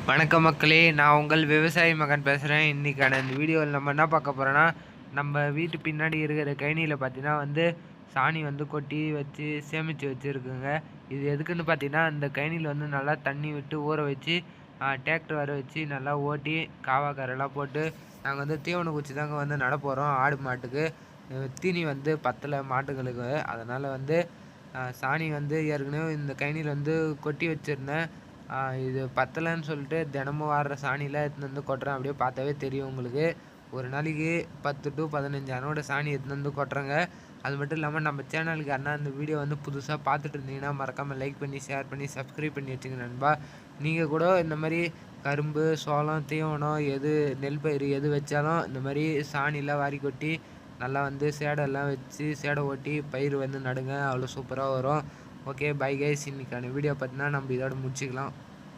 வணக்கம் மக்களே, நான் உங்கள் விவசாயி மகன் பேசுகிறேன். இன்றைக்கான இந்த வீடியோவில் நம்ம என்ன பார்க்க போகிறோன்னா, நம்ம வீட்டு பின்னாடி இருக்கிற கழனியில் பார்த்தீங்கன்னா சாணி கொட்டி வச்சு சேமித்து வச்சுருக்குங்க. இது எதுக்குன்னு பார்த்தீங்கன்னா, இந்த கழனியில் நல்லா தண்ணி விட்டு ஊற வச்சு டிராக்டர் வர வச்சு நல்லா ஓட்டி காவாக்கரெல்லாம் போட்டு நாங்கள் தீவன குச்சி தாங்க நட போகிறோம். ஆடு மாட்டுக்கு தீனி பத்தலை மாட்டுங்களுக்கு. அதனால் சாணி ஏற்கனவே இந்த கழனியில் கொட்டி வச்சுருந்தேன். இது பத்தலைன்னு சொல்லிட்டு தினமும் வாடுற சாணியில் எடுத்துன்னு கொட்டுறேன். அப்படியே பார்த்தாவே தெரியும் உங்களுக்கு. ஒரு நாளைக்கு 10 to 15 அனோட சாணி எடுத்துன்னு கொட்டுறேங்க. அது மட்டும் இல்லாமல் நம்ம சேனலுக்கு அண்ணா இந்த வீடியோ புதுசாக பார்த்துட்டு இருந்தீங்கன்னா மறக்காமல் லைக் பண்ணி ஷேர் பண்ணி சப்ஸ்கிரைப் பண்ணி வச்சுங்க நண்பா. நீங்கள் கூட இந்த மாதிரி கரும்பு, சோளம், தீவனம் எது நெல் பயிர் எது வச்சாலும் இந்த மாதிரி சாணிலாம் வாரி கொட்டி நல்லா சேடெல்லாம் வச்சு சேடை ஓட்டி பயிர் நடுங்க. அவ்வளோ சூப்பராக வரும். Okay, bye guys. இன்னைக்கான வீடியோ பார்த்தீங்கன்னா நம்ம இதோட முடிச்சுக்கலாம்.